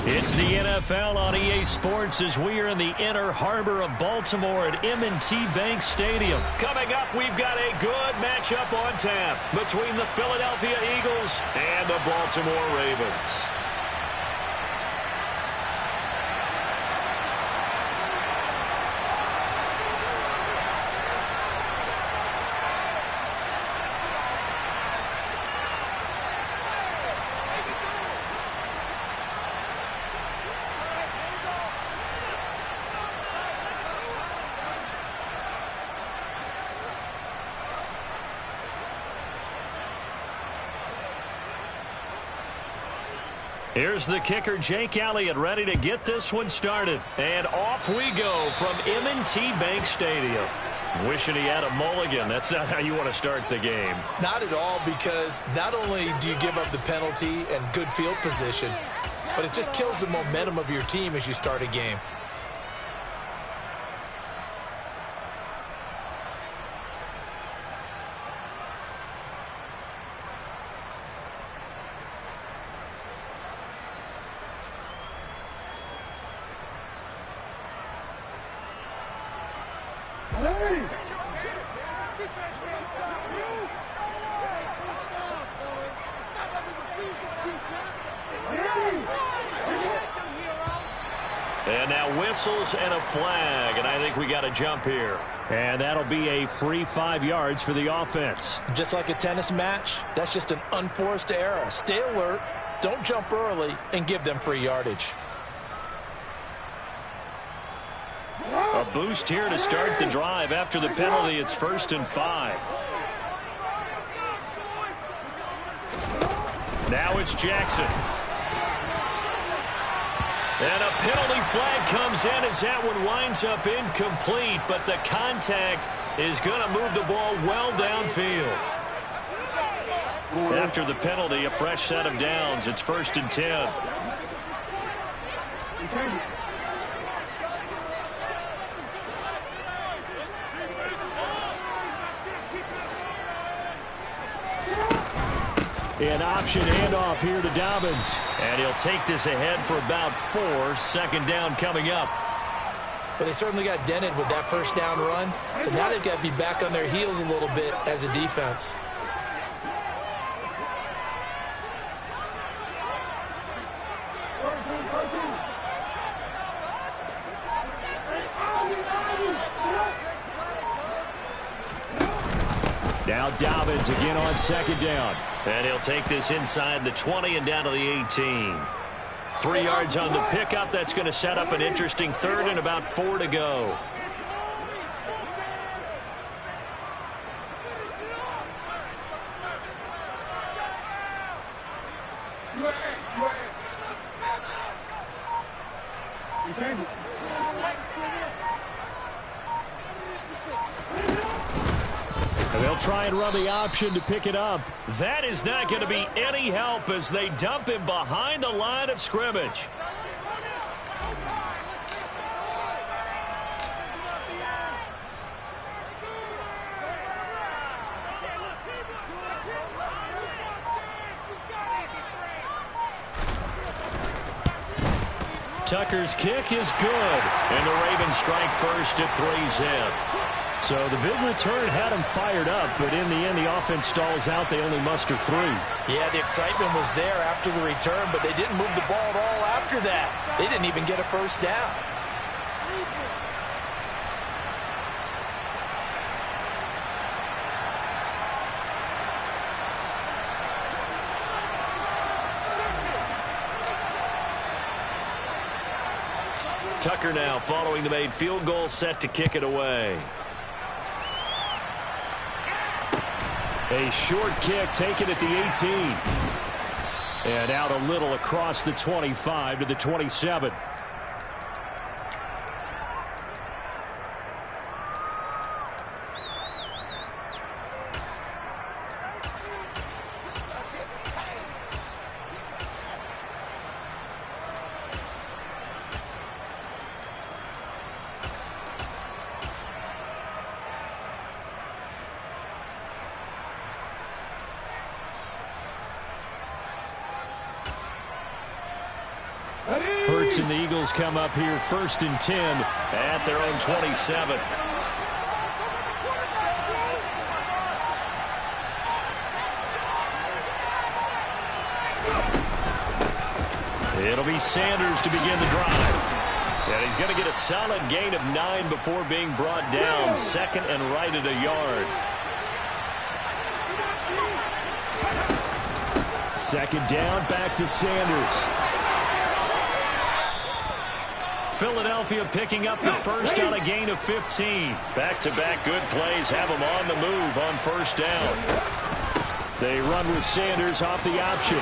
It's the NFL on EA Sports as we are in the inner harbor of Baltimore at M&T Bank Stadium. Coming up, we've got a good matchup on tap between the Philadelphia Eagles and the Baltimore Ravens. Here's the kicker, Jake Elliott, ready to get this one started. And off we go from M&T Bank Stadium. Wishing he had a mulligan. That's not how you want to start the game. Not at all, because not only do you give up the penalty and good field position, but it just kills the momentum of your team as you start a game. And now whistles and a flag, and I think we got a jump here. And that'll be a free 5 yards for the offense. Just like a tennis match, that's just an unforced error. Stay alert, don't jump early, and give them free yardage. A boost here to start the drive. After the penalty, it's 1st and 5. Now it's Jackson. And a penalty flag comes in as that one winds up incomplete, but the contact is going to move the ball well downfield. After the penalty, a fresh set of downs. It's 1st and 10. An option handoff here to Dobbins. And he'll take this ahead for about 4. 2nd down coming up. But they certainly got dented with that first down run. So now they've got to be back on their heels a little bit as a defense. Now Dobbins again on 2nd down. And he'll take this inside the 20 and down to the 18. 3 yards on the pickup. That's going to set up an interesting 3rd and about 4 to go. They'll try and run the option to pick it up. That is not going to be any help as they dump him behind the line of scrimmage. Tucker's kick is good, and the Ravens strike first at 3's in. So the big return had them fired up, but in the end, the offense stalls out. They only muster 3. Yeah, the excitement was there after the return, but they didn't move the ball at all after that. They didn't even get a first down. Tucker now following the made field goal, set to kick it away. A short kick taken at the 18. And out a little across the 25 to the 27. Hurts and the Eagles come up here 1st and 10 at their own 27. It'll be Sanders to begin the drive. And he's going to get a solid gain of 9 before being brought down. 2nd and right at a yard. 2nd down, back to Sanders. Philadelphia picking up the first on a gain of 15. Back-to-back good plays have them on the move on 1st down. They run with Sanders off the option.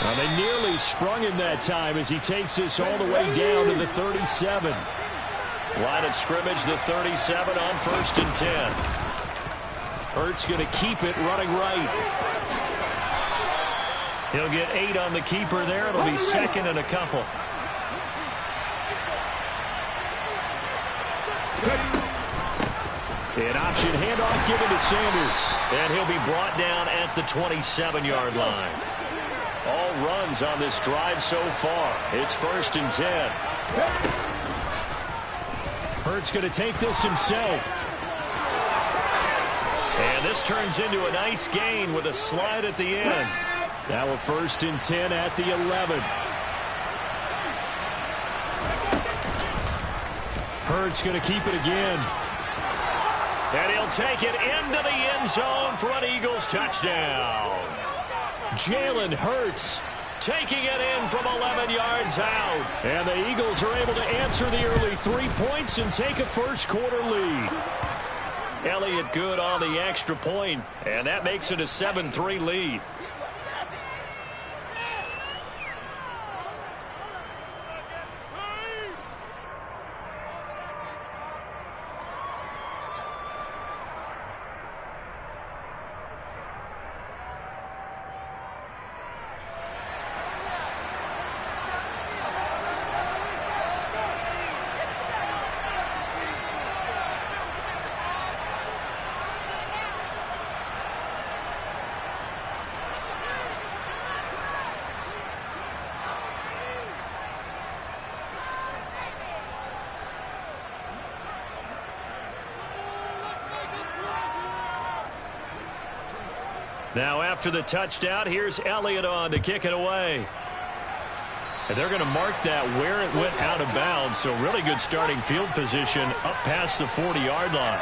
Well, they nearly sprung him that time as he takes this all the way down to the 37. Line of scrimmage, the 37 on 1st and 10. Hurts going to keep it running right. He'll get 8 on the keeper there. It'll be 2nd and a couple. An option handoff given to Sanders. And he'll be brought down at the 27-yard line. All runs on this drive so far. It's 1st and 10. Hurts going to take this himself. And this turns into a nice gain with a slide at the end. Now a 1st and 10 at the 11. Hurts going to keep it again. And he'll take it into the end zone for an Eagles touchdown. Jalen Hurts taking it in from 11 yards out. And the Eagles are able to answer the early 3 points and take a first-quarter lead. Elliott good on the extra point, and that makes it a 7-3 lead. Now after the touchdown, here's Elliott on to kick it away. And they're going to mark that where it went out of bounds. So really good starting field position up past the 40-yard line.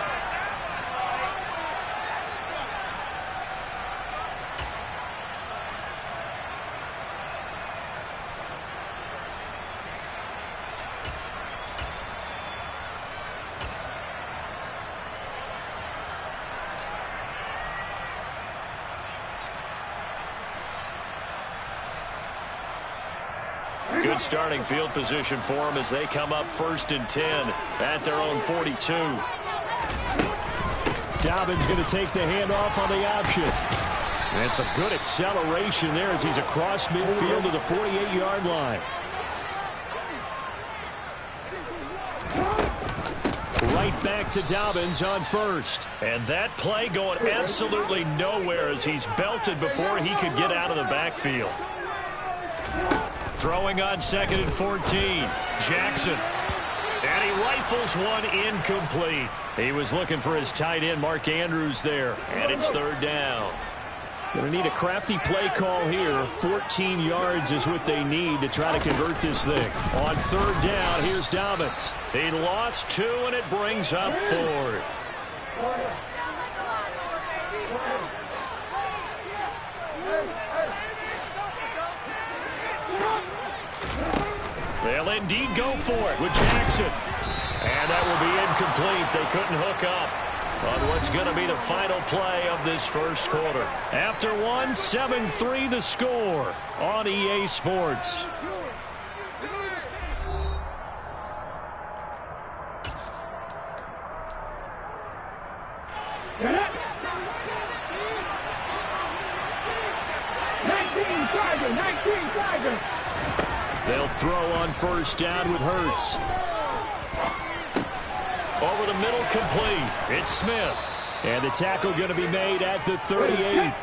Good starting field position for them as they come up 1st and 10 at their own 42. Dobbins going to take the handoff on the option. And some good acceleration there as he's across midfield to the 48-yard line. Right back to Dobbins on 1st. And that play going absolutely nowhere as he's belted before he could get out of the backfield. Throwing on 2nd and 14. Jackson. And he rifles one incomplete. He was looking for his tight end, Mark Andrews, there. And it's 3rd down. Going to need a crafty play call here. 14 yards is what they need to try to convert this thing. On 3rd down, here's Dobbins. He lost 2, and it brings up 4th. They'll indeed go for it with Jackson. And that will be incomplete. They couldn't hook up on what's going to be the final play of this first quarter. After one, 7-3 the score on EA Sports. They'll throw on 1st down with Hurts. Over the middle, complete. It's Smith. And the tackle going to be made at the 38.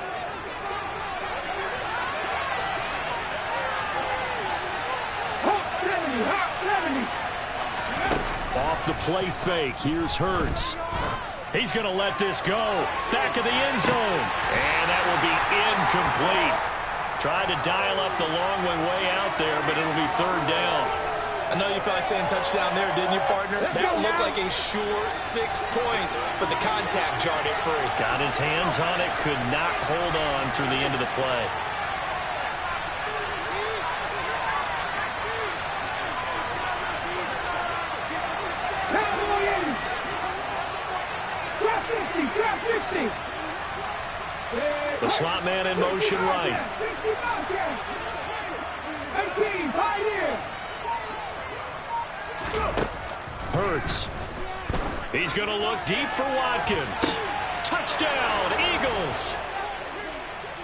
Off the play fake, here's Hurts. He's going to let this go. Back of the end zone. And that will be incomplete. Tried to dial up the long way out there, but it'll be third down. I know you felt like saying touchdown there, didn't you, partner? That looked like a sure 6 points, but the contact jarred it free. Got his hands on it, could not hold on through the end of the play. The slot man in motion right. Hurts. He's going to look deep for Watkins. Touchdown, Eagles.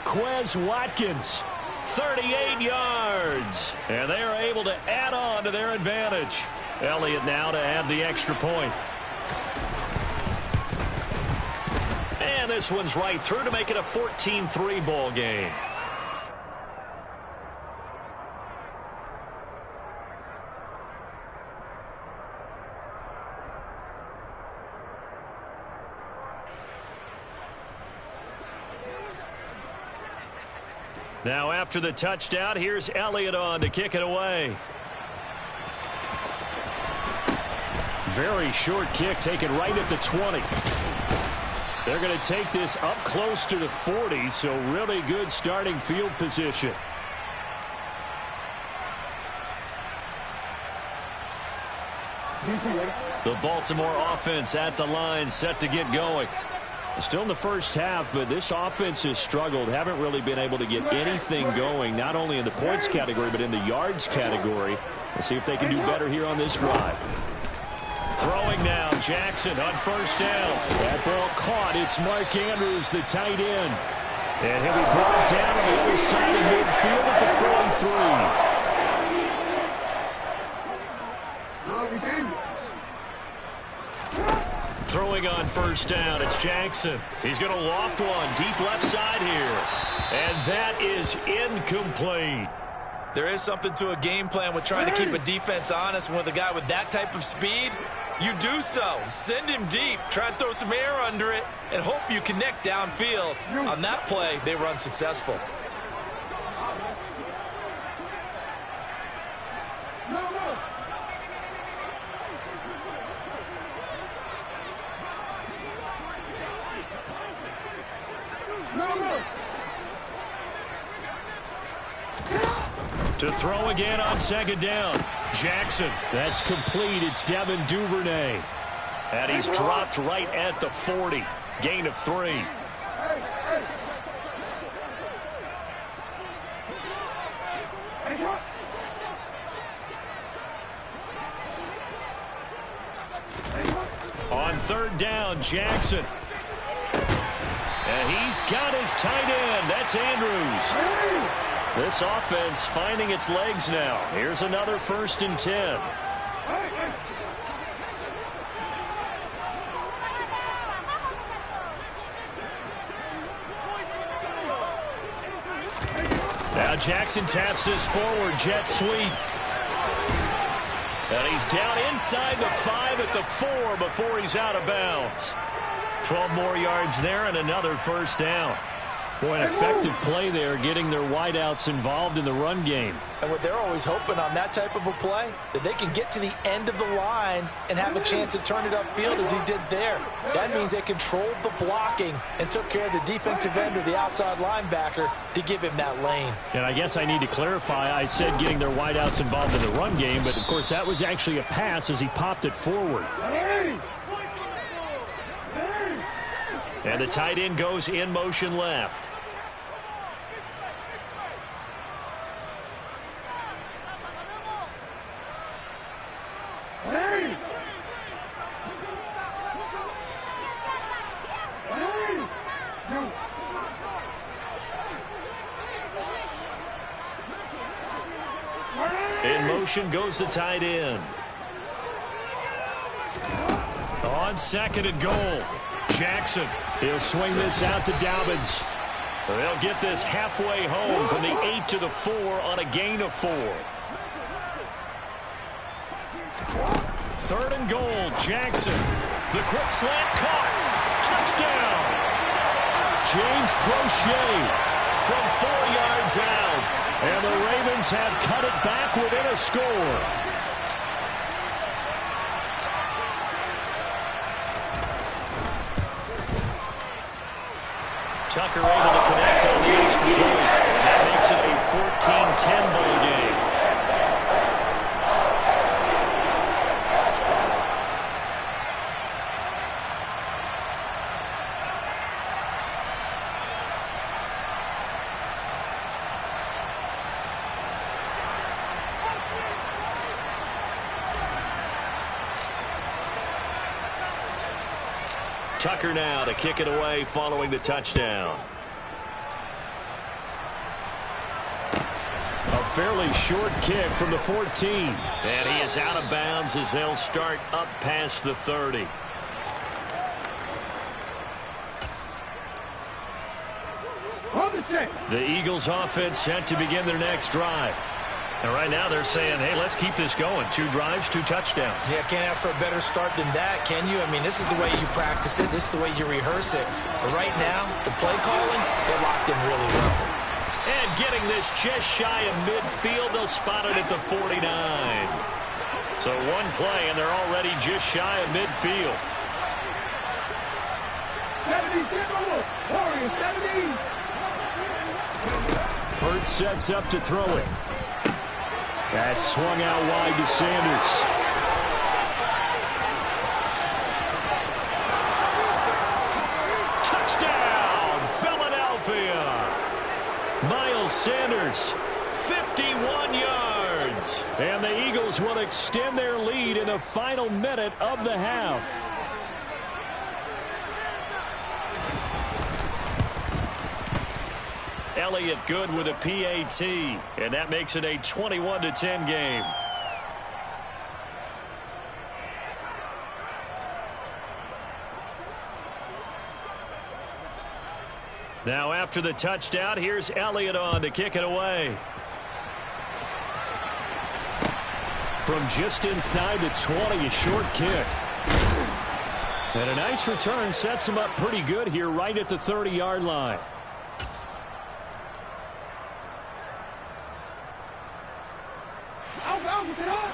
Quez Watkins, 38 yards. And they are able to add on to their advantage. Elliott now to add the extra point. And this one's right through to make it a 14-3 ball game. Now after the touchdown, here's Elliott on to kick it away. Very short kick taken right at the 20. They're going to take this up close to the 40, so really good starting field position. The Baltimore offense at the line, set to get going. Still in the first half, but this offense has struggled. Haven't really been able to get anything going, not only in the points category, but in the yards category. Let's see if they can do better here on this drive. Throwing now, Jackson on first down. That ball caught. It's Mark Andrews, the tight end. And he'll be brought down on the other side of midfield at the 43. Throwing on first down, it's Jackson. He's going to loft one deep left side here. And that is incomplete. There is something to a game plan with trying to keep a defense honest. And with a guy with that type of speed, you do so. Send him deep. Try and throw some air under it and hope you connect downfield. On that play, they were unsuccessful. To throw again on second down. Jackson. That's complete. It's Devin Duvernay. And he's dropped right at the 40. Gain of 3. On third down, Jackson. And he's got his tight end. That's Andrews. This offense finding its legs now. Here's another 1st and 10. Now Jackson taps this forward jet sweep. And he's down inside the 5 at the 4 before he's out of bounds. 12 more yards there and another 1st down. Boy, an effective play there, getting their wideouts involved in the run game. And what they're always hoping on that type of a play, that they can get to the end of the line and have a chance to turn it upfield as he did there. That means they controlled the blocking and took care of the defensive end or the outside linebacker to give him that lane. And I guess I need to clarify, I said getting their wideouts involved in the run game, but of course that was actually a pass as he popped it forward. And the tight end goes in motion left. In motion goes the tight end. On second and goal, Jackson. He'll swing this out to Dobbins. They'll get this halfway home from the 8 to the 4 on a gain of 4. 3rd and goal. Jackson. The quick slant caught. Touchdown. James Prochet from 4 yards out. And the Ravens have cut it back within a score. Tucker able to connect on the extra point. That makes it a 14-10 ball game. Tucker now to kick it away following the touchdown. A fairly short kick from the 14. And he is out of bounds as they'll start up past the 30. The Eagles offense set to begin their next drive. And right now they're saying, hey, let's keep this going. 2 drives, 2 touchdowns. Yeah, can't ask for a better start than that, can you? I mean, this is the way you practice it. This is the way you rehearse it. But right now, the play calling, they're locked in really well. And getting this just shy of midfield, they'll spot it at the 49. So 1 play, and they're already just shy of midfield. 70. Hurts sets up to throw it. That's swung out wide to Sanders. Touchdown, Philadelphia. Miles Sanders, 51 yards. And the Eagles will extend their lead in the final minute of the half. Elliott good with a PAT, and that makes it a 21-10 game. Now after the touchdown, here's Elliott on to kick it away. From just inside the 20, a short kick. And a nice return sets him up pretty good here right at the 30-yard line.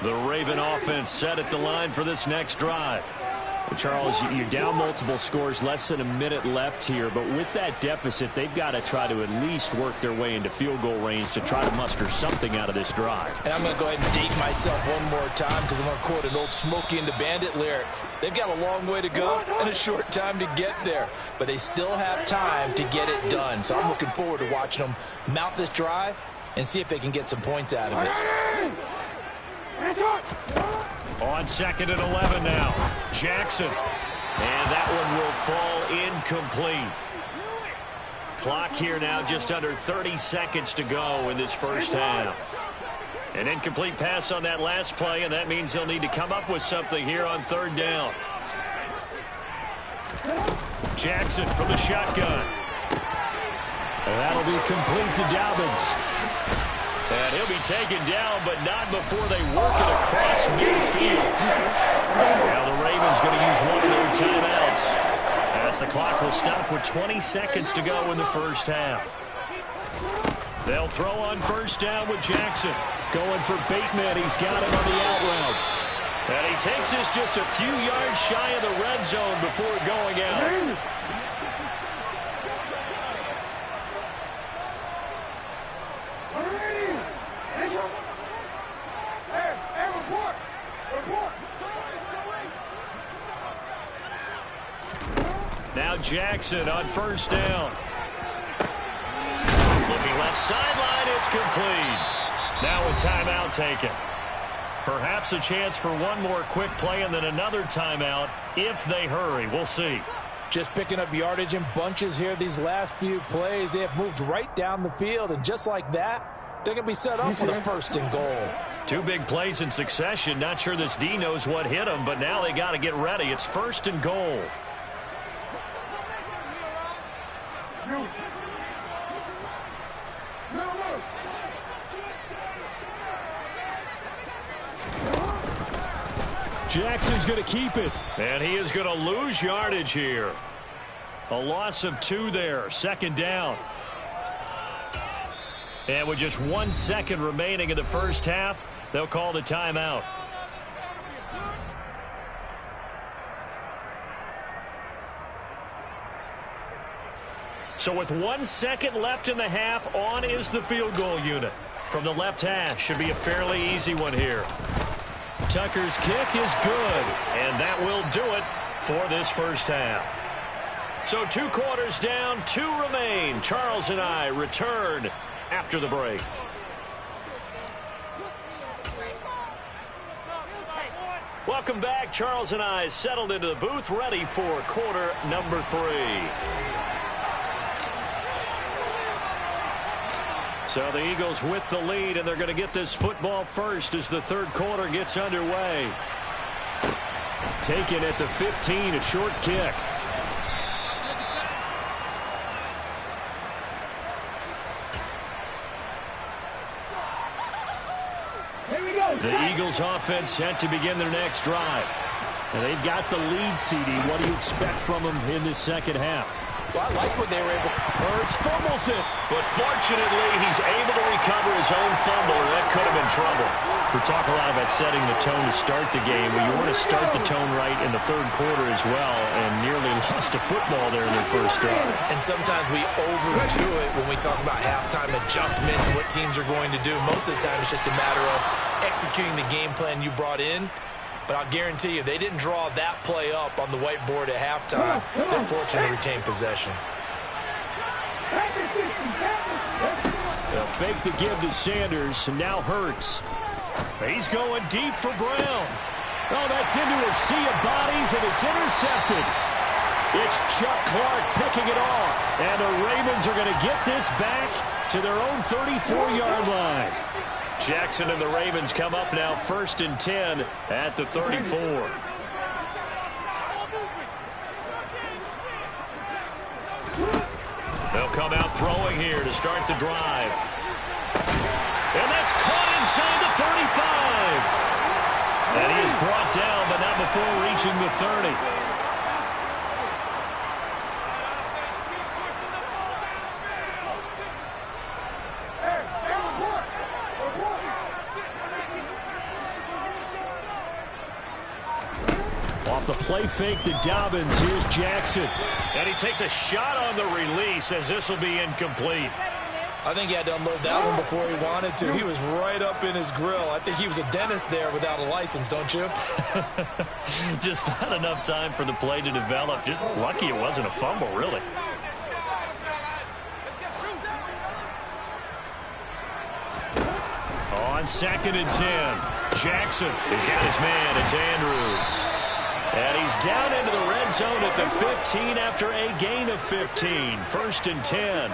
The Raven offense set at the line for this next drive. Well, Charles, you're down multiple scores, less than a minute left here, but with that deficit, they've got to try to at least work their way into field goal range to try to muster something out of this drive. And I'm going to go ahead and date myself one more time because I'm going to quote an old Smokey and the Bandit lyric. They've got a long way to go and a short time to get there, but they still have time to get it done. So I'm looking forward to watching them mount this drive and see if they can get some points out of it. On 2nd and 11 now. Jackson. And that one will fall incomplete. Clock here now just under 30 seconds to go in this first half. An incomplete pass on that last play, and that means they'll need to come up with something here on 3rd down. Jackson from the shotgun. And that'll be complete to Dobbins. And he'll be taken down, but not before they work it across midfield. Now the Ravens going to use one of their timeouts, as the clock will stop with 20 seconds to go in the first half. They'll throw on 1st down with Jackson. Going for Bateman. He's got him on the out route. And he takes this just a few yards shy of the red zone before going out. Now Jackson on 1st down. Looking left sideline, it's complete. Now a timeout taken. Perhaps a chance for one more quick play and then another timeout if they hurry. We'll see. Just picking up yardage in bunches here these last few plays. They have moved right down the field, and just like that, they're going to be set up for the 1st and goal. 2 big plays in succession. Not sure this D knows what hit them, but now they got to get ready. It's 1st and goal. Jackson's going to keep it. And he is going to lose yardage here. A loss of 2 there. Second down. And with just 1 second remaining in the first half, they'll call the timeout. So with 1 second left in the half, on is the field goal unit. From the left hash, should be a fairly easy one here. Tucker's kick is good, and that will do it for this first half. So 2 quarters down, 2 remain. Charles and I return after the break. Welcome back. Charles and I settled into the booth, ready for quarter number 3. So the Eagles with the lead, and they're going to get this football first as the third quarter gets underway. Taken at the 15, a short kick. The Eagles offense set to begin their next drive. And they've got the lead, CD. What do you expect from them in this second half? Well, I like what they were able. Hurts fumbles it. But fortunately, he's able to recover his own fumble, and that could have been trouble. We talk a lot about setting the tone to start the game. Well, you want to start the tone right in the third quarter as well, and nearly lost a football there in their first drive. And sometimes we overdo it when we talk about halftime adjustments and what teams are going to do. Most of the time, it's just a matter of executing the game plan you brought in. But I'll guarantee you, they didn't draw that play up on the whiteboard at halftime. They're fortunate to retain possession. They'll fake the give to Sanders, and now Hurts. He's going deep for Brown. Oh, that's into a sea of bodies, and it's intercepted. It's Chuck Clark picking it off. And the Ravens are going to get this back to their own 34-yard line. Jackson and the Ravens come up now 1st and 10 at the 34. They'll come out throwing here to start the drive. And that's caught inside the 35. And he is brought down, but not before reaching the 30. The play fake to Dobbins. Here's Jackson. And he takes a shot on the release as this will be incomplete. I think he had to unload that one before he wanted to. He was right up in his grill. I think he was a dentist there without a license, don't you? Just not enough time for the play to develop. Just lucky it wasn't a fumble, really. On 2nd and 10, Jackson has got his man. It's Andrews. And he's down into the red zone at the 15 after a gain of 15. 1st and 10.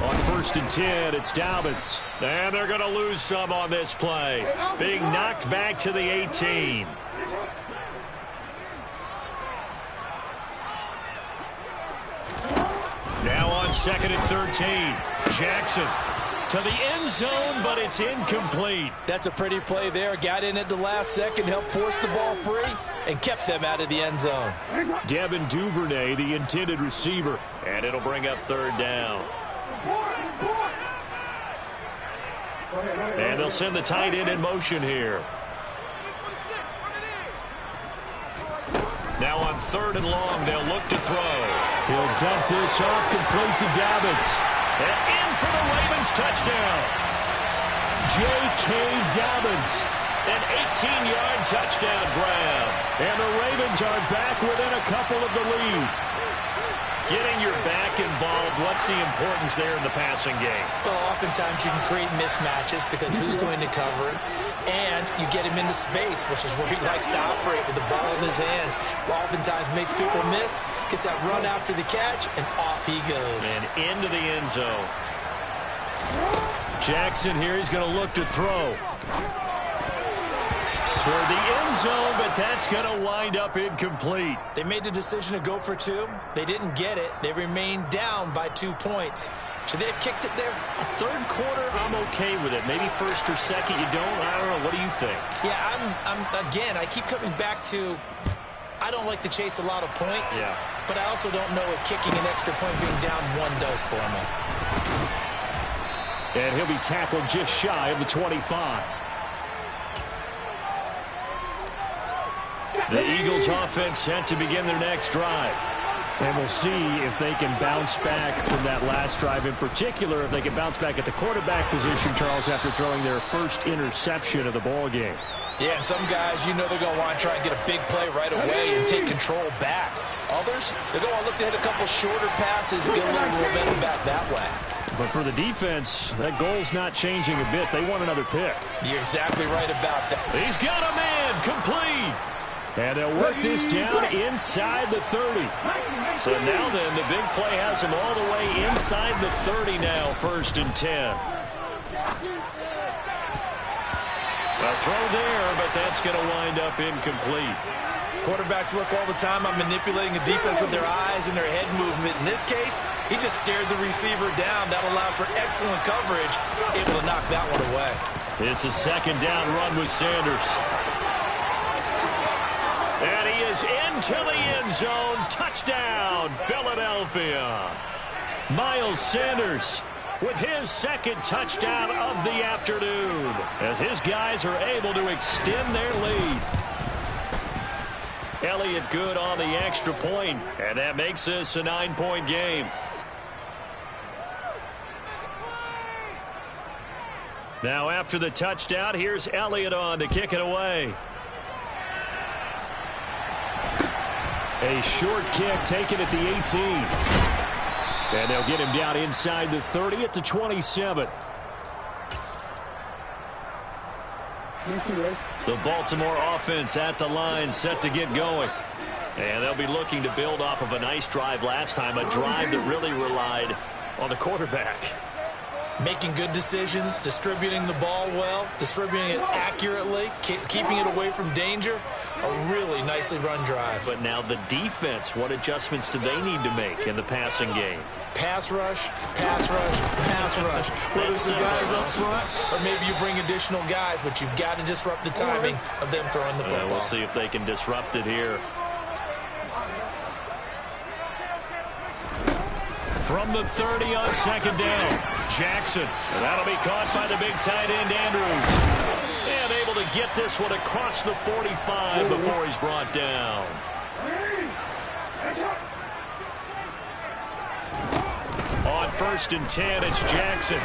On 1st and 10, it's Dobbins. And they're going to lose some on this play. Being knocked back to the 18. Now on 2nd and 13. Jackson to the end zone, but it's incomplete. That's a pretty play there. Got in at the last second, helped force the ball free, and kept them out of the end zone. Devin Duvernay, the intended receiver. And it'll bring up 3rd down. And they'll send the tight end in motion here. Now on 3rd and long, they'll look to throw. He'll dump this off complete to Dobbins. And in for the Ravens touchdown. J.K. Dobbins. An 18-yard touchdown grab. And the Ravens are back within a couple of the lead. Getting your back involved, what's the importance there in the passing game? Well, oftentimes you can create mismatches because who's going to cover it? And you get him into space, which is where he likes to operate with the ball in his hands. Oftentimes makes people miss, gets that run after the catch, and off he goes. And into the end zone. Jackson here, he's going to look to throw. toward the end zone, but that's going to wind up incomplete. They made the decision to go for 2. They didn't get it. They remained down by 2 points. Should they have kicked it there? A third quarter, I'm okay with it. Maybe first or second, you don't. I don't know. What do you think? Yeah, again, I keep coming back to I don't like to chase a lot of points. Yeah. But I also don't know what kicking an extra point being down 1 does for me. And he'll be tackled just shy of the 25. The Eagles offense set to begin their next drive. And we'll see if they can bounce back from that last drive in particular, if they can bounce back at the quarterback position, Charles, after throwing their first interception of the ball game. Yeah, and some guys, you know they're going to want to try and get a big play right away and take control back. Others, they're going to look to hit a couple shorter passes, get a little momentum back that way. But for the defense, that goal's not changing a bit. They want another pick. You're exactly right about that. He's got a man, complete. And they'll work this down inside the 30. So now then, the big play has him all the way inside the 30 now, 1st and 10. A throw there, but that's going to wind up incomplete. Quarterbacks work all the time on manipulating a defense with their eyes and their head movement. In this case, he just stared the receiver down. That allowed for excellent coverage, able to knock that one away. It's a 2nd down run with Sanders. And he is into the end zone. Touchdown, Philadelphia. Miles Sanders with his 2nd touchdown of the afternoon, as his guys are able to extend their lead. Elliott good on the extra point, and that makes this a 9-point game. Now after the touchdown, here's Elliott on to kick it away. A short kick taken at the 18. And they'll get him down inside the 30 at the 27. The Baltimore offense at the line, set to get going. And they'll be looking to build off of a nice drive last time, a drive that really relied on the quarterback. Making good decisions, distributing the ball well, distributing it accurately, keeping it away from danger. A really nicely run drive. But now the defense, what adjustments do they need to make in the passing game? Pass rush, pass rush, pass rush. Whether it's the guys up front or maybe you bring additional guys, but you've got to disrupt the timing of them throwing the football. We'll see if they can disrupt it here. From the 30 on 2nd down, Jackson. That'll be caught by the big tight end, Andrews. And able to get this one across the 45 before he's brought down. On 1st and 10, it's Jackson.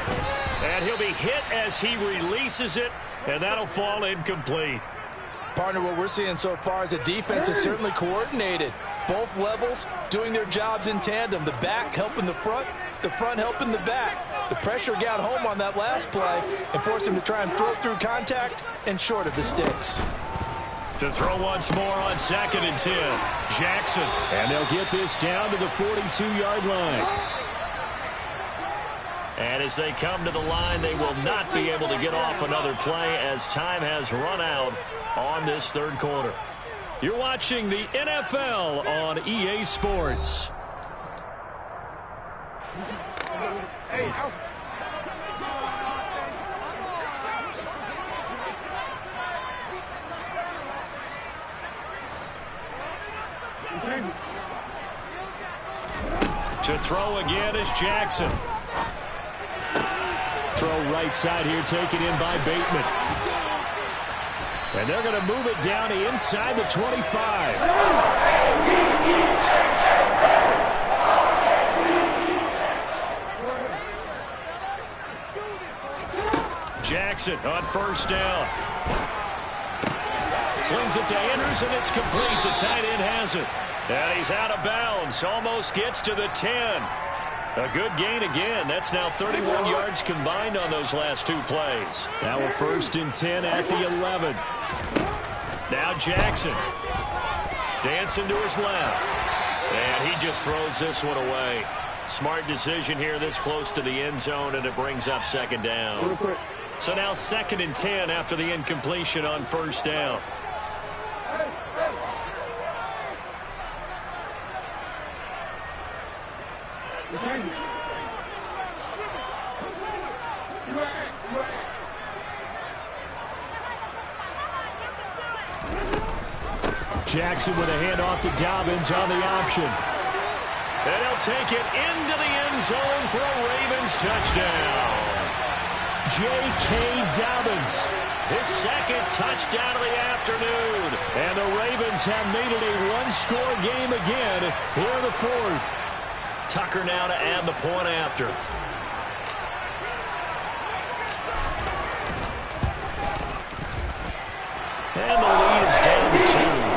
And he'll be hit as he releases it, and that'll fall incomplete. Partner, what we're seeing so far is the defense is certainly coordinated. Both levels doing their jobs in tandem. The back helping the front helping the back. The pressure got home on that last play and forced him to try and throw through contact and short of the sticks. To throw once more on 2nd and 10, Jackson. And they'll get this down to the 42-yard line. And as they come to the line, they will not be able to get off another play as time has run out on this 3rd quarter. You're watching the NFL on EA Sports. To throw again is Jackson. Throw right side here, taken in by Bateman. And they're going to move it down to inside the 25. Jackson on 1st down. Slings it to Andrews, and it's complete. The tight end has it. And he's out of bounds. Almost gets to the 10. A good gain again. That's now 31 yards combined on those last 2 plays. Now a 1st and 10 at the 11. Now Jackson. Dancing to his left. And he just throws this one away. Smart decision here this close to the end zone, and it brings up 2nd down. So now 2nd and 10 after the incompletion on first down. Jackson with a handoff to Dobbins on the option. And he'll take it into the end zone for a Ravens touchdown. J.K. Dobbins. His 2nd touchdown of the afternoon. And the Ravens have made it a one-score game again here in the 4th. Tucker now to add the point after. And the lead is down to 2.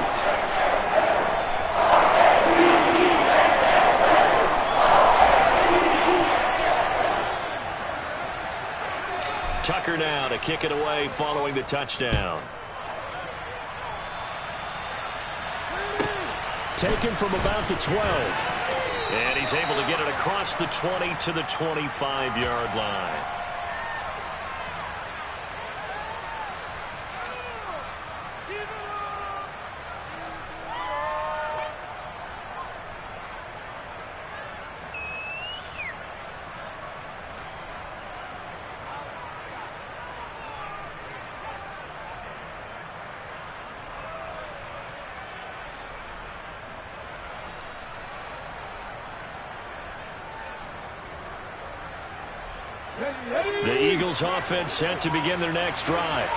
Tucker now to kick it away following the touchdown. Taken from about the 12. And he's able to get it across the 20 to the 25-yard line. The Eagles offense set to begin their next drive.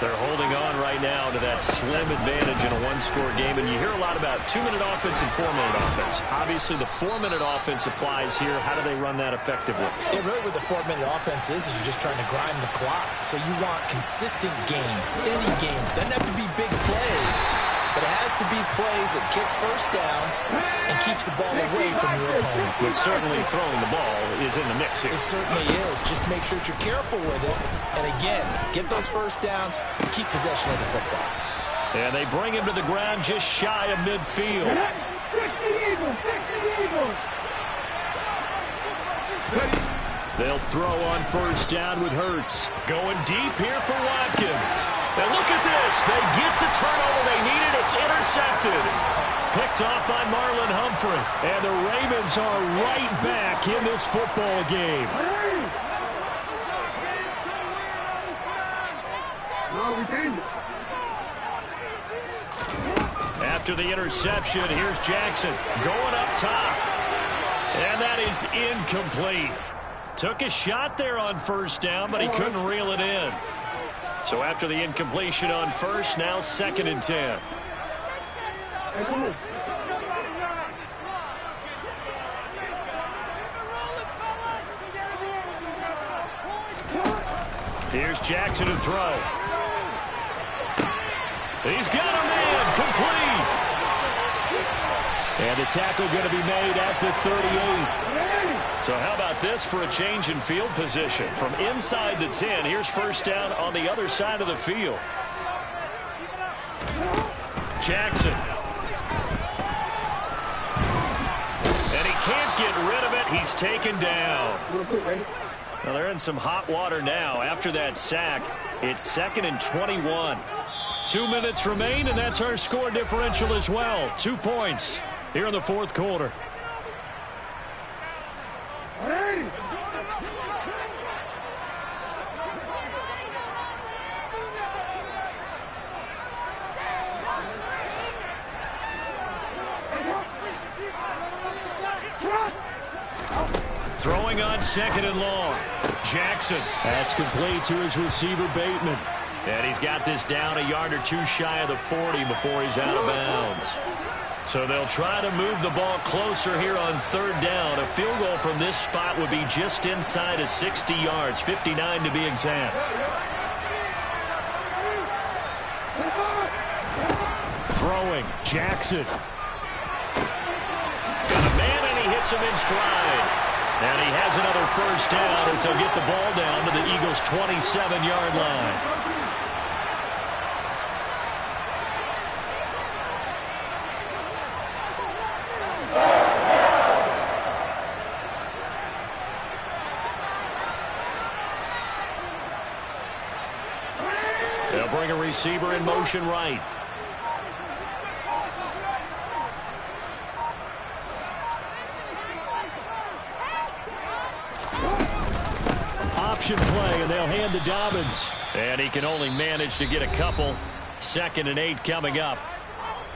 They're holding on right now to that slim advantage in a one-score game, and you hear a lot about 2-minute offense and 4-minute offense. Obviously, the 4-minute offense applies here. How do they run that effectively? Yeah, really what the 4-minute offense is you're just trying to grind the clock. So you want consistent gains, steady gains. Doesn't have to be big plays, but it has to be plays that gets first downs and keeps the ball away from your opponent. But certainly throwing the ball is in the mix here. It certainly is. Just make sure that you're careful with it. And again, get those first downs and keep possession of the football. And they bring him to the ground just shy of midfield. They'll throw on first down with Hurts. Going deep here for Watkins. And look at this. They get the turnover they needed. It's intercepted. Picked off by Marlon Humphrey. And the Ravens are right back in this football game. After the interception, here's Jackson going up top. And that is incomplete. Took a shot there on first down, but he couldn't reel it in. So after the incompletion on first, now 2nd and 10. Here's Jackson to throw. He's got a man, complete. And the tackle going to be made at the 38. So how about this for a change in field position? From inside the 10, here's first down on the other side of the field. Jackson. And he can't get rid of it. He's taken down. Well, they're in some hot water now. After that sack, it's 2nd and 21. 2 minutes remain, and that's our score differential as well. 2 points here in the 4th quarter. Throwing on 2nd and long. Jackson. That's complete to his receiver, Bateman. And he's got this down a yard or two shy of the 40 before he's out of bounds. So they'll try to move the ball closer here on 3rd down. A field goal from this spot would be just inside of 60 yards, 59 to be exact. Throwing, Jackson. Got a man, and he hits him in stride. And he has another first down as they'll get the ball down to the Eagles' 27-yard line. bring a receiver in motion right. Option play, and they'll hand to Dobbins. And he can only manage to get a couple. 2nd and 8 coming up.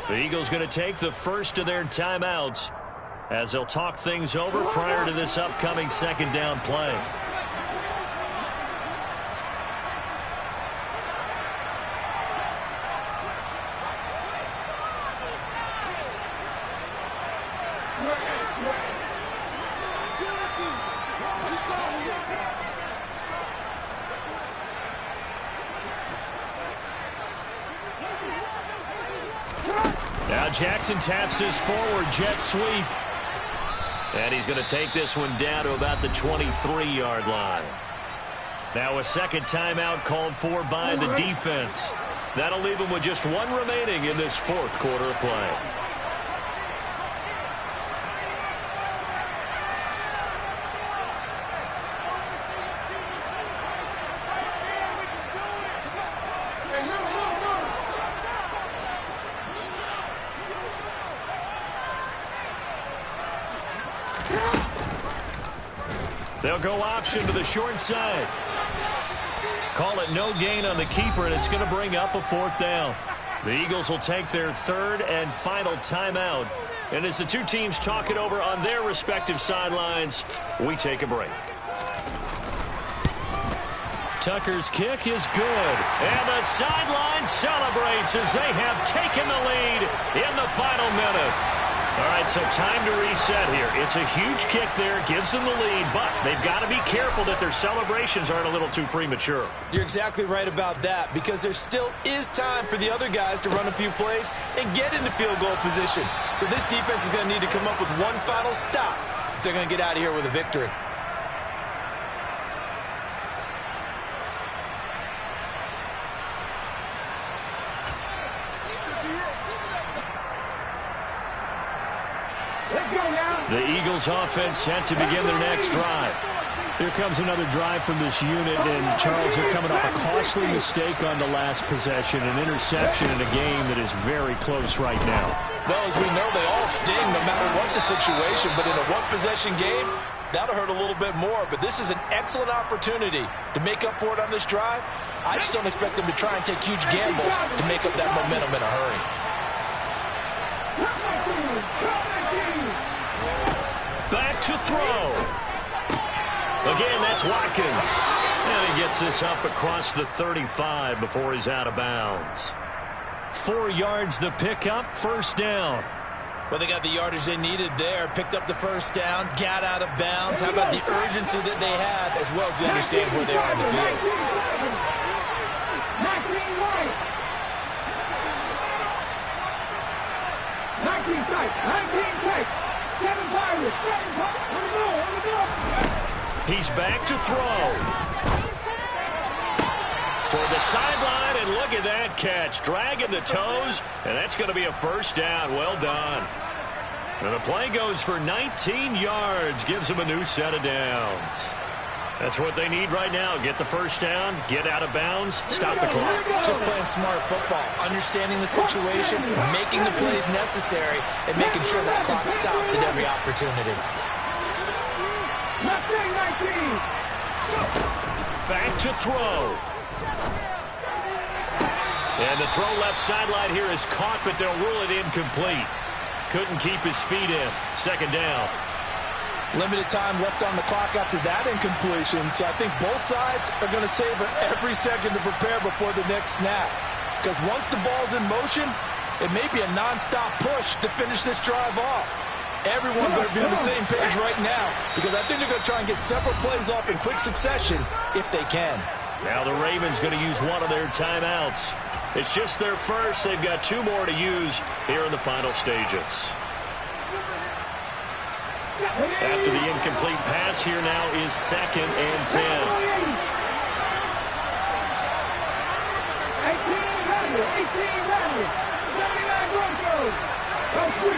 The Eagles going to take the first of their timeouts as they'll talk things over prior to this upcoming 2nd down play. Now Jackson taps his forward jet sweep. And he's going to take this one down to about the 23-yard line. Now a 2nd timeout called for by the defense. That'll leave him with just 1 remaining in this 4th quarter of play. They'll go option to the short side. Call it no gain on the keeper, and it's going to bring up a 4th down. The Eagles will take their 3rd and final timeout. And as the two teams talk it over on their respective sidelines, we take a break. Tucker's kick is good. And the sideline celebrates as they have taken the lead in the final minute. All right, so time to reset here. It's a huge kick there, gives them the lead, but they've got to be careful that their celebrations aren't a little too premature. You're exactly right about that, because there still is time for the other guys to run a few plays and get into field goal position. So this defense is going to need to come up with one final stop if they're going to get out of here with a victory. The Eagles offense set to begin their next drive. Here comes another drive from this unit, and Charles, they're coming off a costly mistake on the last possession, an interception in a game that is very close right now. Well, as we know, they all sting no matter what the situation, but in a one-possession game, that'll hurt a little bit more. But this is an excellent opportunity to make up for it on this drive. I just don't expect them to try and take huge gambles to make up that momentum in a hurry. Back to throw. Again, that's Watkins. And he gets this up across the 35 before he's out of bounds. 4 yards the pickup, 1st down. Well, they got the yardage they needed there, picked up the 1st down, got out of bounds. How about the urgency that they have, as well as they understand where they are in the field? He's back to throw. Toward the sideline, and look at that catch. Dragging the toes, and that's going to be a 1st down. Well done. And the play goes for 19 yards. Gives them a new set of downs. That's what they need right now. Get the 1st down, get out of bounds, stop the clock. Just playing smart football, understanding the situation, making the plays necessary, and making sure that clock stops at every opportunity. Back to throw. And the throw left sideline here is caught, but they'll rule it incomplete. Couldn't keep his feet in. 2nd down. Limited time left on the clock after that incompletion, so I think both sides are going to savor every second to prepare before the next snap. Because once the ball's in motion, it may be a nonstop push to finish this drive off. Everyone better be on the same page right now, because I think they're going to try and get several plays off in quick succession if they can. Now the Ravens going to use one of their timeouts. It's just their first. They've got 2 more to use here in the final stages. After the incomplete pass, here now is 2nd and 10.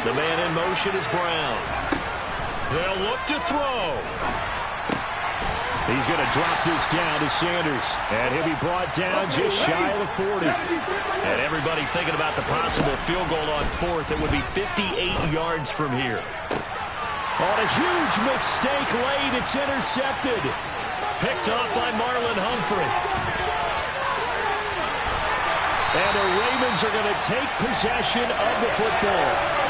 The man in motion is Brown. They'll look to throw. He's going to drop this down to Sanders. And he'll be brought down just shy of the 40. And everybody thinking about the possible field goal on fourth. It would be 58 yards from here. On a huge mistake late, it's intercepted. Picked off by Marlon Humphrey. And the Ravens are going to take possession of the football.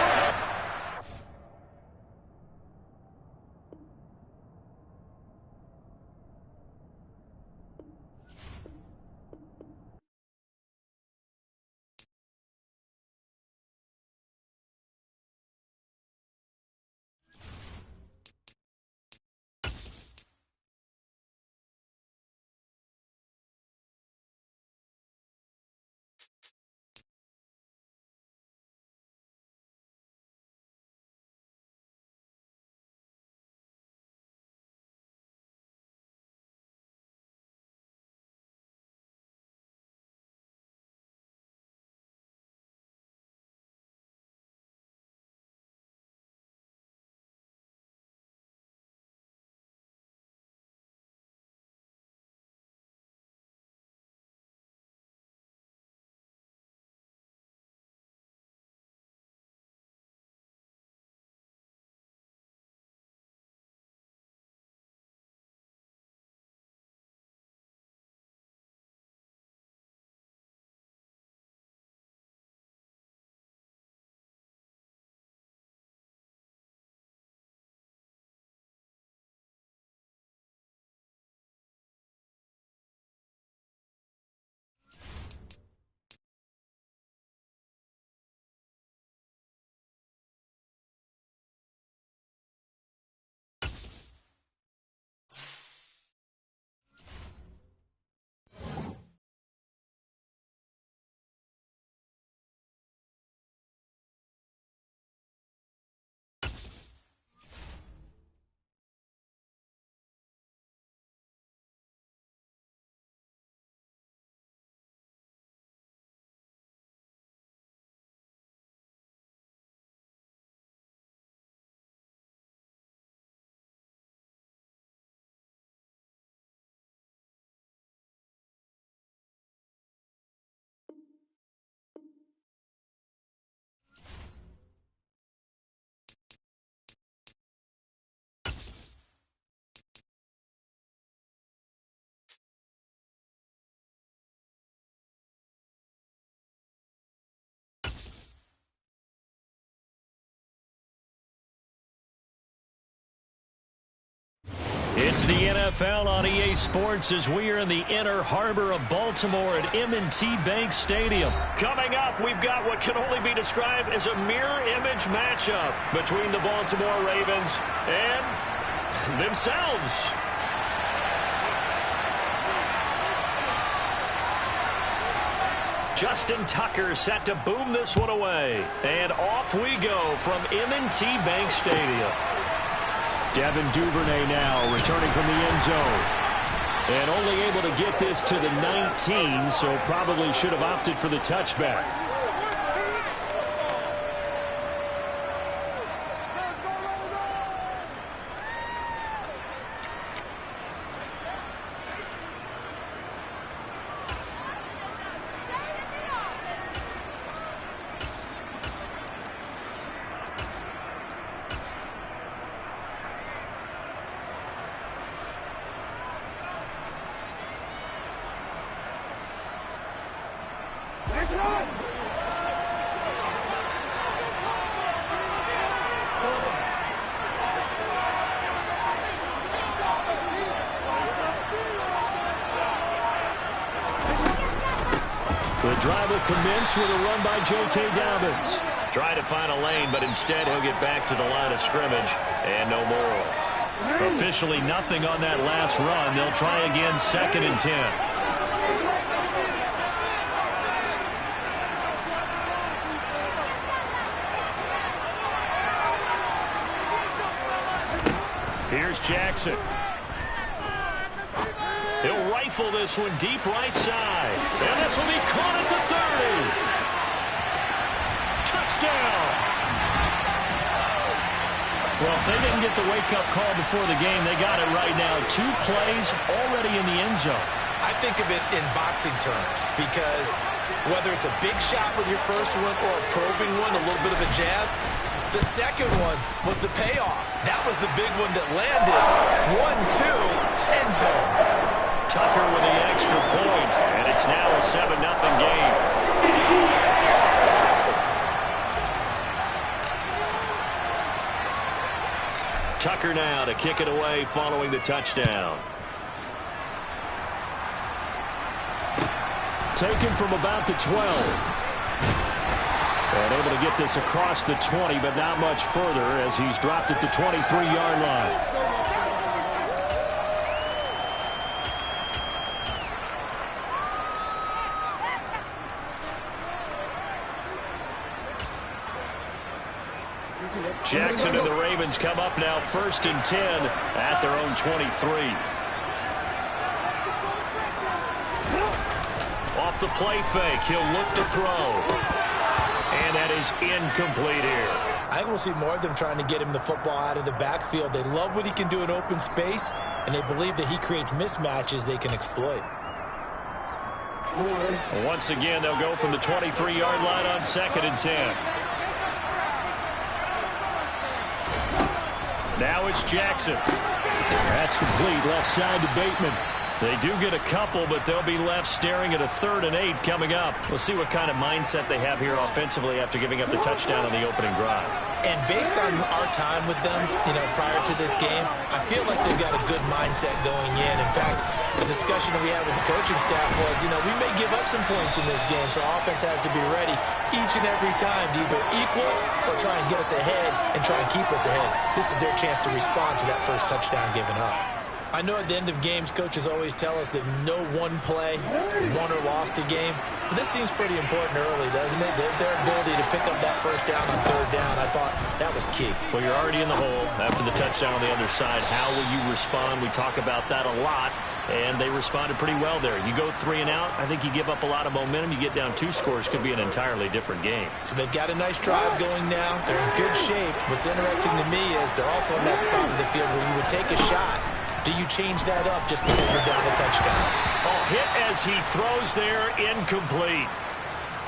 It's the NFL on EA Sports as we are in the inner harbor of Baltimore at M&T Bank Stadium. Coming up, we've got what can only be described as a mirror image matchup between the Baltimore Ravens and themselves. Justin Tucker set to boom this one away. And off we go from M&T Bank Stadium. Devin Duvernay now returning from the end zone. And only able to get this to the 19, so probably should have opted for the touchback. The drive will commence with a run by J.K. Dobbins. Try to find a lane, but instead he'll get back to the line of scrimmage and no more. Officially nothing on that last run. They'll try again, 2nd and 10. Here's Jackson. He'll rifle this one deep right side. And this will be caught at the 30. Touchdown. Well, if they didn't get the wake-up call before the game, they got it right now. 2 plays already in the end zone. I think of it in boxing terms because whether it's a big shot with your first one or a probing one, a little bit of a jab, the second one was the payoff. That was the big one that landed. 1-2, end zone. Tucker with the extra point, and it's now a 7-0 game. Tucker now to kick it away following the touchdown. Taken from about the 12. And able to get this across the 20, but not much further as he's dropped at the 23-yard line. Jackson and the Ravens come up now 1st and 10 at their own 23. Off the play fake, he'll look to throw. And that is incomplete here. I think we'll see more of them trying to get him the football out of the backfield. They love what he can do in open space, and they believe that he creates mismatches they can exploit. Once again, they'll go from the 23-yard line on 2nd and 10. Now it's Jackson. That's complete, left side to Bateman. They do get a couple, but they'll be left staring at a 3rd and 8 coming up. We'll see what kind of mindset they have here offensively after giving up the touchdown on the opening drive. And based on our time with them, prior to this game, I feel like they've got a good mindset going in. In fact, the discussion that we had with the coaching staff was, we may give up some points in this game, so offense has to be ready each and every time to either equal or try and get us ahead and try and keep us ahead. This is their chance to respond to that first touchdown given up. I know at the end of games, coaches always tell us that no one play won or lost a game. But this seems pretty important early, doesn't it? Their ability to pick up that first down on 3rd down, I thought that was key. Well, you're already in the hole after the touchdown on the other side. How will you respond? We talk about that a lot, and they responded pretty well there. You go 3 and out, I think you give up a lot of momentum. You get down 2 scores, could be an entirely different game. So they've got a nice drive going now. They're in good shape. What's interesting to me is they're also in that spot of the field where you would take a shot. Do you change that up just because you're down a touchdown? Oh, hit as he throws there, incomplete.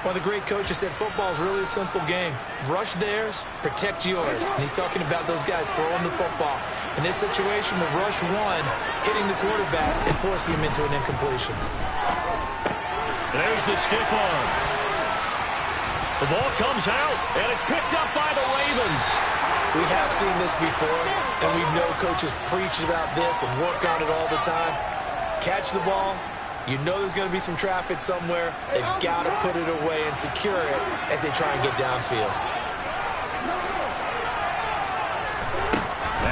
One of the great coaches said football is really a simple game. Rush theirs, protect yours. And he's talking about those guys throwing the football. In this situation, the rush one, hitting the quarterback and forcing him into an incompletion. There's the stiff arm. The ball comes out, and it's picked up by the Ravens. We have seen this before, and we know coaches preach about this and work on it all the time. Catch the ball. You know there's going to be some traffic somewhere. They've got to put it away and secure it as they try and get downfield.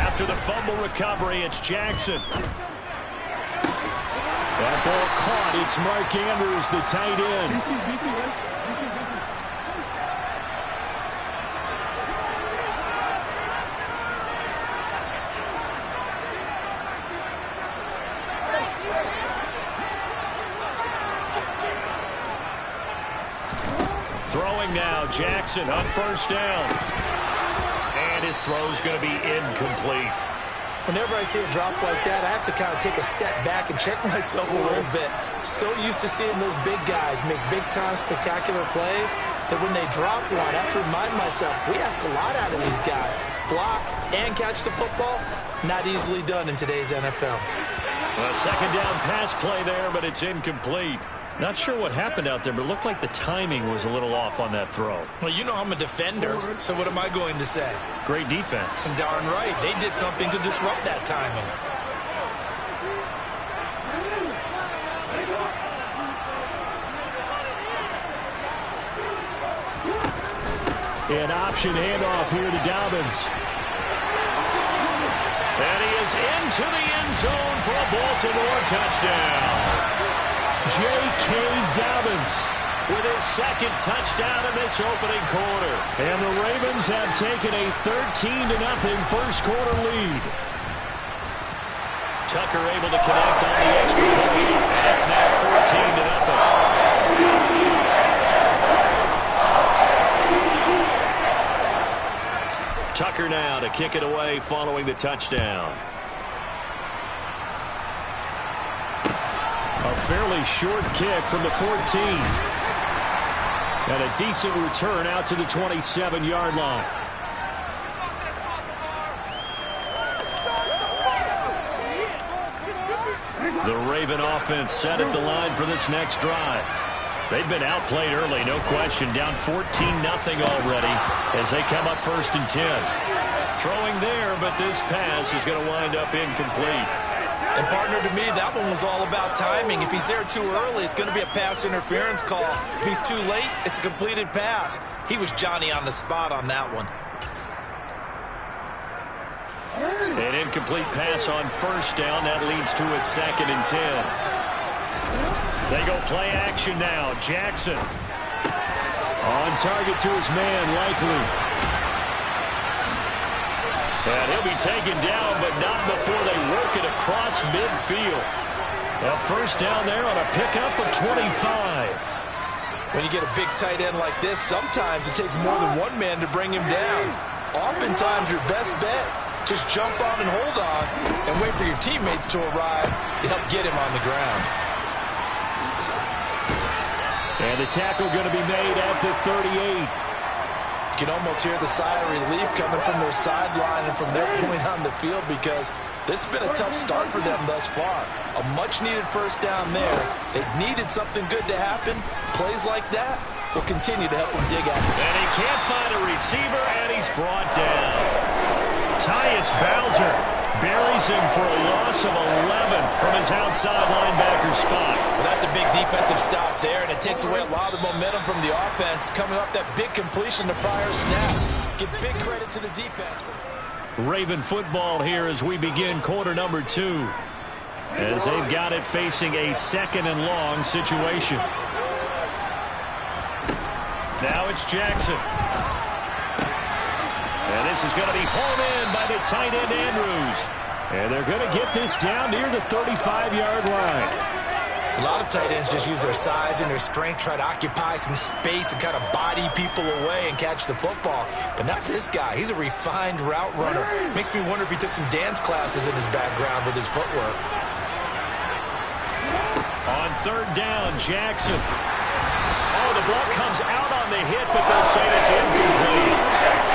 After the fumble recovery, it's Jackson. That ball caught. It's Mark Andrews, the tight end. Throwing now, Jackson on 1st down. And his throw's going to be incomplete. Whenever I see a drop like that, I have to kind of take a step back and check myself a little bit. So used to seeing those big guys make big-time spectacular plays that when they drop one, I have to remind myself, we ask a lot out of these guys. Block and catch the football, not easily done in today's NFL. A 2nd down pass play there, but it's incomplete. Not sure what happened out there, but it looked like the timing was a little off on that throw. Well, you know I'm a defender, so what am I going to say? Great defense. And darn right, they did something to disrupt that timing. An option handoff here to Dobbins. And he is into the end zone for a Baltimore touchdown. J.K. Dobbins with his 2nd touchdown in this opening quarter. And the Ravens have taken a 13-0 first quarter lead. Tucker able to connect on the extra point. And it's now 14-0. Tucker now to kick it away following the touchdown. A fairly short kick from the 14. And a decent return out to the 27-yard line. The Raven offense set at the line for this next drive. They've been outplayed early, no question. Down 14-0 already as they come up 1st and 10. Throwing there, but this pass is going to wind up incomplete. And, partner, to me, that one was all about timing. If he's there too early, it's going to be a pass interference call. If he's too late, it's a completed pass. He was Johnny on the spot on that one. An incomplete pass on 1st down. That leads to a 2nd and 10. They go play action now. Jackson. On target to his man, Likely. And he'll be taken down, but not before they work it across midfield. A 1st down there on a pickup of 25. When you get a big tight end like this, sometimes it takes more than one man to bring him down. Oftentimes, your best bet, just jump on and hold on and wait for your teammates to arrive to help get him on the ground. And the tackle going to be made at the 38. You can almost hear the sigh of relief coming from their sideline and from their point on the field because this has been a tough start for them thus far. A much-needed 1st down there. They've needed something good to happen. Plays like that will continue to help them dig at it. And he can't find a receiver, and he's brought down. Tyus Bowser buries him for a loss of 11 from his outside linebacker spot. Well, that's a big defensive stop there, and it takes away a lot of the momentum from the offense coming off that big completion the prior snap. Give big credit to the defense. Raven football here as we begin quarter number 2. As they've got it facing a 2nd and long situation. Now it's Jackson. And this is going to be home in by the tight end, Andrews. And they're going to get this down near the 35-yard line. A lot of tight ends just use their size and their strength, try to occupy some space and kind of body people away and catch the football. But not this guy. He's a refined route runner. Makes me wonder if he took some dance classes in his background with his footwork. On 3rd down, Jackson. Oh, the ball comes out on the hit, but they'll say it's incomplete.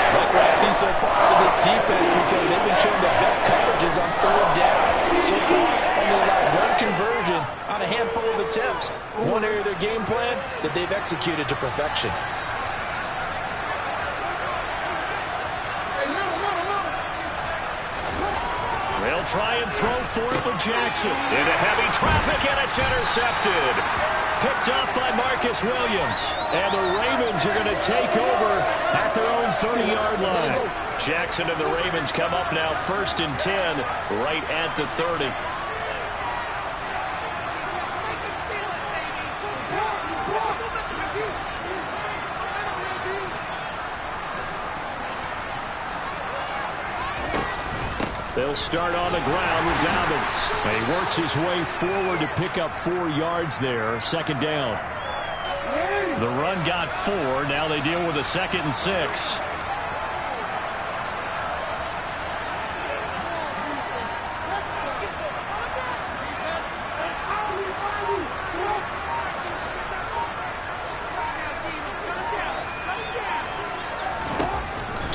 Like what I see so far out of this defense because they've been showing the best coverages on 3rd down. So far, only allowed one conversion on a handful of attempts. One area of their game plan that they've executed to perfection. They'll try and throw for it with Jackson. Into heavy traffic, and it's intercepted. Picked up by Marcus Williams. And the Ravens are going to take over at their own 30-yard line. Jackson and the Ravens come up now 1st and 10 right at the 30. They'll start on the ground with Dobbins. And he works his way forward to pick up 4 yards there. 2nd down. The run got 4. Now they deal with a 2nd and 6.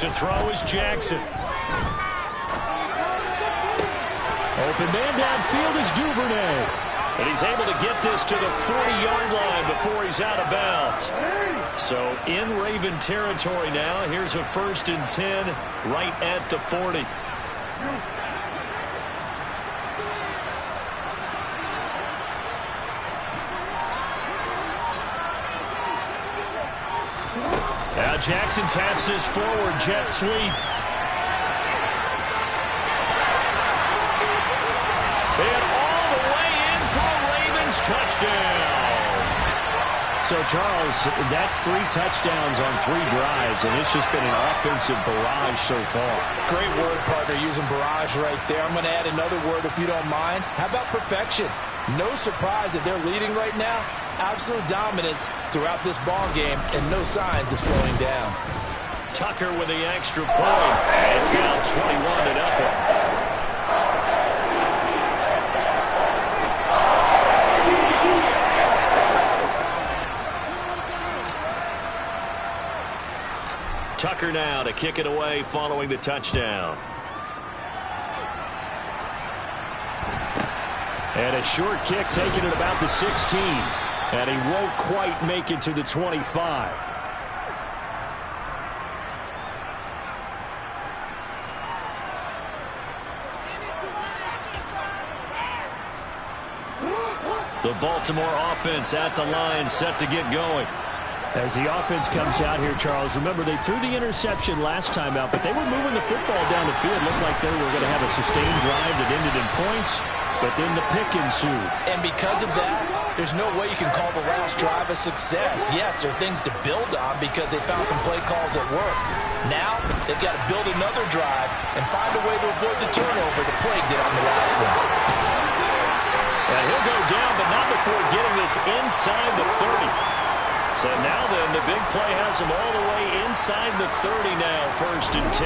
To throw is Jackson. Open man downfield is Duvernay. And he's able to get this to the 40-yard line before he's out of bounds. So in Raven territory now. Here's a 1st and 10 right at the 40. Now Jackson taps this forward jet sweep. And all the way in for a Ravens touchdown. So, Charles, that's 3 touchdowns on 3 drives, and it's just been an offensive barrage so far. Great word, partner, using barrage right there. I'm going to add another word if you don't mind. How about perfection? No surprise that they're leading right now. Absolute dominance throughout this ball game and no signs of slowing down. Tucker with the extra point. It's now 21-0. Tucker now to kick it away following the touchdown. And a short kick taken at about the 16. And he won't quite make it to the 25. The Baltimore offense at the line, set to get going. As the offense comes out here, Charles, remember they threw the interception last time out, but they were moving the football down the field. Looked like they were going to have a sustained drive that ended in points, but then the pick ensued. And because of that, there's no way you can call the last drive a success. Yes, there are things to build on because they found some play calls that work. Now, they've got to build another drive and find a way to avoid the turnover the play did on the last one. And he'll go down, but not before getting this inside the 30. So now then, the big play has him all the way inside the 30 now, 1st and 10.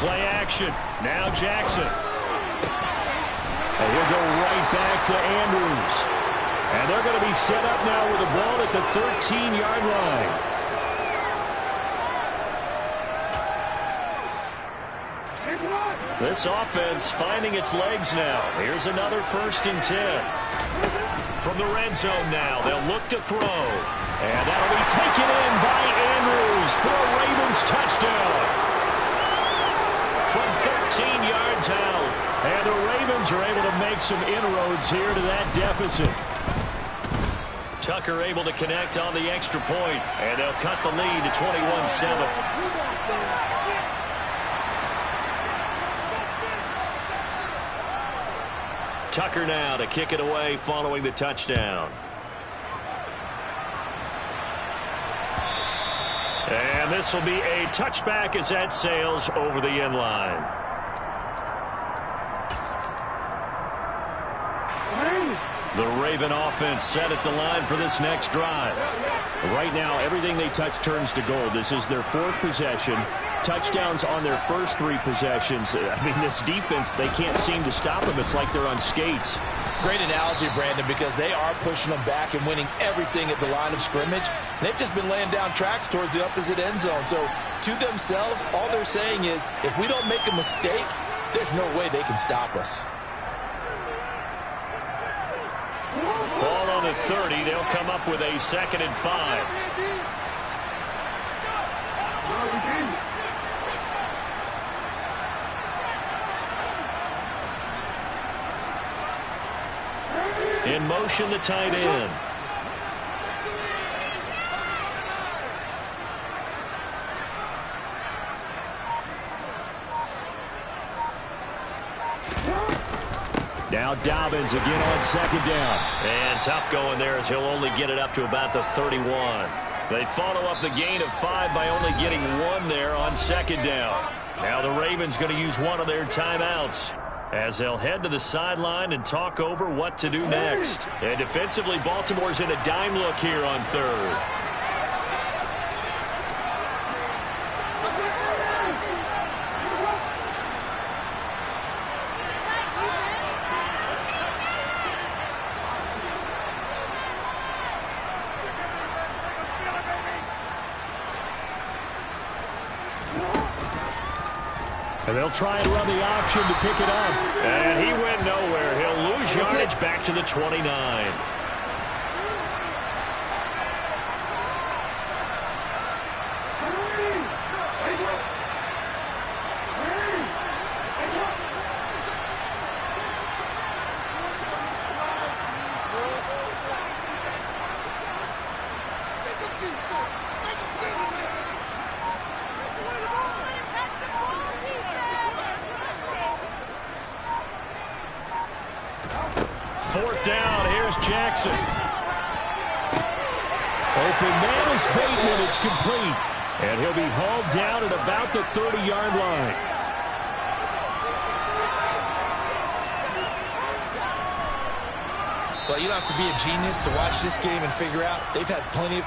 Play action. Now Jackson. And he'll go right back to Andrews. And they're going to be set up now with the ball at the 13-yard line. This offense finding its legs now. Here's another 1st and 10. From the red zone now, they'll look to throw. And that'll be taken in by Andrews for a Ravens touchdown. From 13 yards out. And the Ravens are able to make some inroads here to that deficit. Tucker able to connect on the extra point. And they'll cut the lead to 21-7. Tucker now to kick it away following the touchdown. And this will be a touchback as that sails over the end line. The Raven offense set at the line for this next drive. Right now, everything they touch turns to gold. This is their 4th possession. Touchdowns on their first 3 possessions. I mean, this defense, they can't seem to stop them. It's like they're on skates. Great analogy, Brandon, because they are pushing them back and winning everything at the line of scrimmage. They've just been laying down tracks towards the opposite end zone. So, to themselves, all they're saying is, if we don't make a mistake, there's no way they can stop us. Ball on the 30. They'll come up with a 2nd and 5. In motion, the tight end. Now Dobbins again on 2nd down. And tough going there as he'll only get it up to about the 31. They follow up the gain of 5 by only getting 1 there on 2nd down. Now the Ravens going to use one of their timeouts as they'll head to the sideline and talk over what to do next. And defensively, Baltimore's in a dime look here on 3rd. And they'll try and run the option to pick it up. And he went nowhere. He'll lose yardage back to the 29. Fourth down, here's Jackson. Open man is Bateman, it's complete. And he'll be hauled down at about the 30-yard line. Well, you don't have to be a genius to watch this game and figure out they've had plenty of